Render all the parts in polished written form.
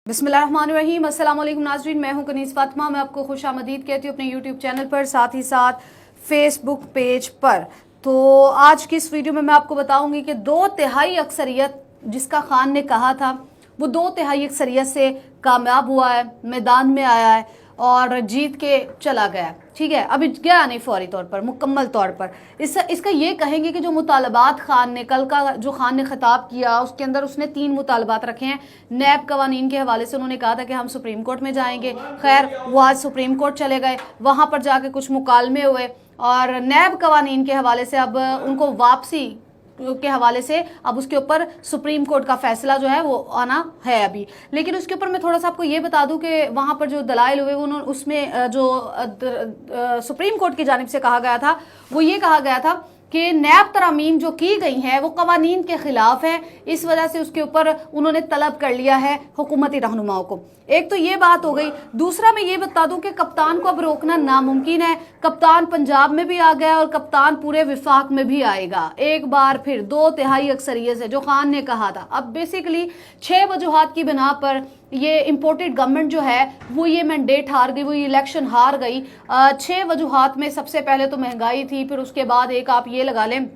बिस्मिल्लाहिर्रहमानिर्रहीम। अस्सलाम वालेकुम नाज़रीन, मैं हूं कनीज़ फातिमा। मैं आपको खुशामदीद कहती हूँ अपने यूट्यूब चैनल पर, साथ ही साथ फेसबुक पेज पर। तो आज की इस वीडियो में मैं आपको बताऊंगी कि 2/3 अक्सरियत जिसका खान ने कहा था वो 2/3 अक्सरियत से कामयाब हुआ है, मैदान में आया है और जीत के चला गया। ठीक है, अभी गया नहीं फौरी तौर पर, मुकम्मल तौर पर। इसका ये कहेंगे कि जो मुतालबात खान ने कल का जो खान ने खिताब किया उसके अंदर उसने 3 मुतालबात रखे हैं। नैब कवानीन के हवाले से उन्होंने कहा था कि हम सुप्रीम कोर्ट में जाएंगे। खैर वो आज सुप्रीम कोर्ट चले गए, वहाँ पर जाके कुछ मुकालमे हुए और नैब कवानीन के हवाले से अब उनको वापसी के हवाले से अब उसके ऊपर सुप्रीम कोर्ट का फैसला जो है वो आना है अभी। लेकिन उसके ऊपर मैं थोड़ा सा आपको ये बता दूं कि वहाँ पर जो दलाइल हुए उन्होंने उसमें जो सुप्रीम कोर्ट की जानिब से कहा गया था वो ये कहा गया था कि नैब तरामीम जो की गई हैं वो कवानीन के खिलाफ है, इस वजह से उसके ऊपर उन्होंने तलब कर लिया है हुकूमती रहनुमाओं को। एक तो ये बात हो गई। दूसरा मैं ये बता दूं कि कप्तान को अब रोकना नामुमकिन है। कप्तान पंजाब में भी आ गया और कप्तान पूरे विफाक में भी आएगा। एक बार फिर 2/3 अक्सरियत से जो खान ने कहा था, अब बेसिकली 6 वजूहात की बिना पर ये इम्पोर्टेड गवर्नमेंट जो है वो ये मैंडेट हार गई, वो ये इलेक्शन हार गई। 6 वजूहात में सबसे पहले तो महंगाई थी, फिर उसके बाद एक आप ये लगा लें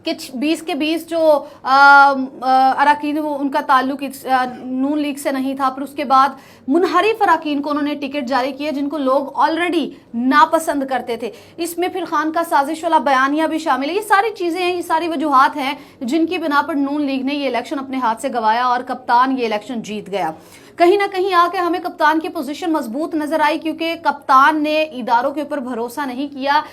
कि 20 के 20 जो अरकान वो उनका ताल्लुक नून लीग से नहीं था। फिर उसके बाद मुनहरिफ अरकान को उन्होंने टिकट जारी किए जिनको लोग ऑलरेडी नापसंद करते थे। इसमें फिर खान का साजिश वाला बयानिया भी शामिल है। ये सारी चीज़ें हैं, ये सारी वजूहात हैं जिनकी बिना पर नून लीग ने ये इलेक्शन अपने हाथ से गंवाया और कप्तान ये इलेक्शन जीत गया। कहीं ना कहीं आके हमें कप्तान की पोजीशन मजबूत नजर आई, क्योंकि कप्तान ने इदारों के ऊपर भरोसा नहीं किया,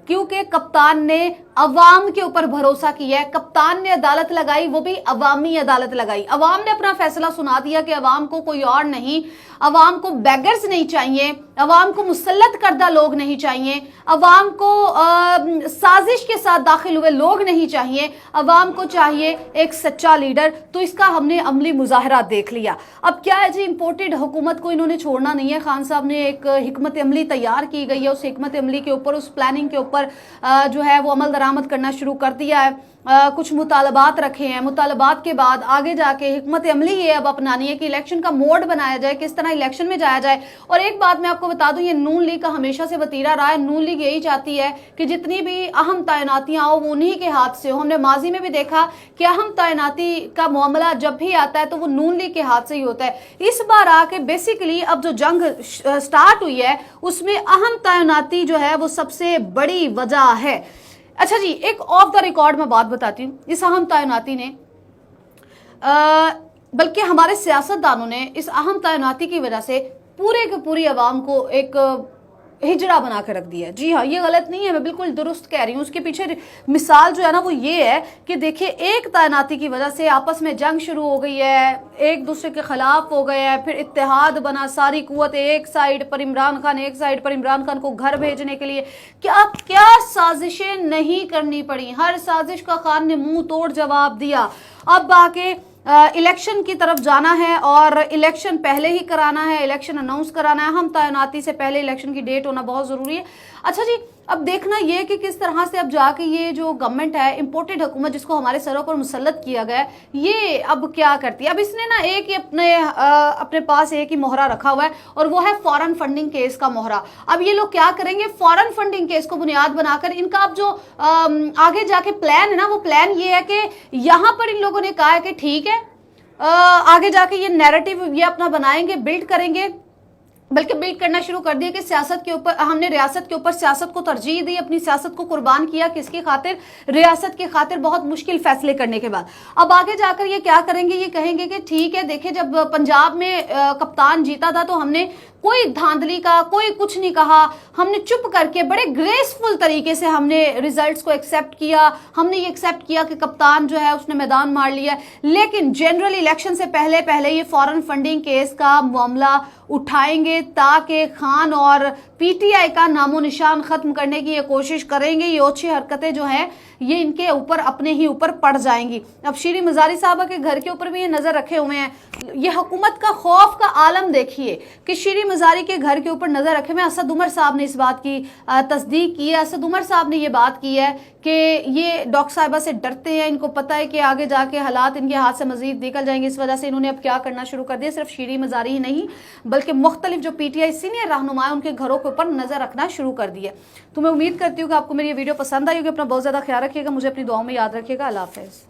क्योंकि कप्तान ने अवाम के ऊपर भरोसा किया है। कप्तान ने अदालत लगाई, वो भी अवामी अदालत लगाई। अवाम ने अपना फैसला सुना दिया कि अवाम को कोई और नहीं, अवाम को बैगर्स नहीं चाहिए, अवाम को मुसल्लत करदा लोग नहीं चाहिए, अवाम को साजिश के साथ दाखिल हुए लोग नहीं चाहिए, अवाम को चाहिए एक सच्चा लीडर। तो इसका हमने अमली मुजाहरा देख लिया। अब क्या है जी, इम्पोर्टेड हुकूमत को इन्होंने छोड़ना नहीं है। खान साहब ने एक हिकमत अमली तैयार की गई है, उस हिकमत अमली के ऊपर, उस प्लानिंग के ऊपर जो है वो अमल दरामद करना शुरू कर दिया है। कुछ मुतालबात रखे हैं। मुतालबात के बाद आगे जाके हिकमत अमली ये अब अपनानी है कि इलेक्शन का मोड बनाया जाए, किस तरह इलेक्शन में जाया जाए। और एक बात मैं आपको बता दूं, ये नून लीग का हमेशा से वतीरा रहा है। नून लीग यही चाहती है कि जितनी भी अहम तैनातियां हो वो उन्हीं के हाथ से हो। हमने माजी में भी देखा कि अहम तैनाती का मामला जब भी आता है तो वो नून लीग के हाथ से ही होता है। इस बार आके बेसिकली अब जो जंग स्टार्ट हुई है उसमें अहम तैनाती जो है वो सबसे बड़ी वजह है। अच्छा जी, एक ऑफ द रिकॉर्ड मैं बात बताती हूँ। इस अहम तैनाती ने बल्कि हमारे सियासतदानों ने इस अहम तैनाती की वजह से पूरे के पूरी आवाम को एक हिजड़ा बना के रख दिया है। जी हाँ, ये गलत नहीं है, मैं बिल्कुल दुरुस्त कह रही हूँ। उसके पीछे मिसाल जो है ना वो ये है कि देखिए, एक तैनाती की वजह से आपस में जंग शुरू हो गई है, एक दूसरे के खिलाफ हो गए हैं, फिर इत्तेहाद बना, सारी कुव्वत एक साइड पर इमरान खान, एक साइड पर इमरान खान को घर भेजने के लिए क्या क्या साजिशें नहीं करनी पड़ी। हर साजिश का खान ने मुंह तोड़ जवाब दिया। अब आके इलेक्शन की तरफ जाना है और इलेक्शन पहले ही कराना है, इलेक्शन अनाउंस कराना है। हम तैनाती से पहले इलेक्शन की डेट होना बहुत ज़रूरी है। अच्छा जी, अब देखना ये कि किस तरह से अब जाके ये जो गवर्नमेंट है, इम्पोर्टेड हुकूमत जिसको हमारे सरों पर मुसल्लत किया गया है, ये अब क्या करती है। अब इसने ना एक ही अपने पास एक ही मोहरा रखा हुआ है और वो है फॉरेन फंडिंग केस का मोहरा। अब ये लोग क्या करेंगे, फॉरेन फंडिंग केस को बुनियाद बनाकर इनका अब जो आगे जाके प्लान है ना, वो प्लान ये है कि यहाँ पर इन लोगों ने कहा है कि ठीक है, आगे जाके ये नैरेटिव ये अपना बनाएंगे, बिल्ड करेंगे, बल्कि बिल्ड करना शुरू कर दिया कि सियासत के ऊपर हमने रियासत के ऊपर सियासत को तरजीह दी, अपनी सियासत को कुर्बान किया। किसकी खातिर? रियासत की खातिर, बहुत मुश्किल फैसले करने के बाद। अब आगे जाकर ये क्या करेंगे, ये कहेंगे कि ठीक है, देखिए जब पंजाब में कप्तान जीता था तो हमने कोई धांधली का कोई कुछ नहीं कहा, हमने चुप करके बड़े ग्रेसफुल तरीके से हमने रिजल्ट्स को एक्सेप्ट किया। हमने ये एक्सेप्ट किया कि कप्तान जो है उसने मैदान मार लिया। लेकिन जनरल इलेक्शन से पहले पहले ये फॉरेन फंडिंग केस का मामला उठाएंगे ताकि खान और पीटीआई का नामो निशान खत्म करने की ये कोशिश करेंगे। ये ओछी हरकतें जो हैं ये इनके ऊपर अपने ही ऊपर पड़ जाएंगी। अब शीरी मजारी साहबा के घर के ऊपर भी ये नजर रखे हुए हैं। ये हुकूमत का खौफ का आलम देखिए कि शीरी मजारी के घर के ऊपर नजर रखे हुए। असद उमर साहब ने इस बात की तस्दीक की है। असद उमर साहब ने ये बात की है कि ये डॉक्टर साहिबा से डरते हैं, इनको पता है कि आगे जाके हालात इनके हाथ से मजीद निकल जाएंगे। इस वजह से इन्होंने अब क्या करना शुरू कर दिया, सिर्फ शीरी मजारी ही नहीं बल्कि मुख्तलिफ जो पीटीआई सीनियर रहनुमा है उनके घरों के ऊपर नजर रखना शुरू कर दिया। तो मैं उम्मीद करती हूँ कि आपको मेरी ये वीडियो पसंद आई होगी। अपना बहुत ज़्यादा ख्याल रखिएगा, मुझे अपनी दुआओं में याद रखिएगा। अल्लाह हाफ़िज़।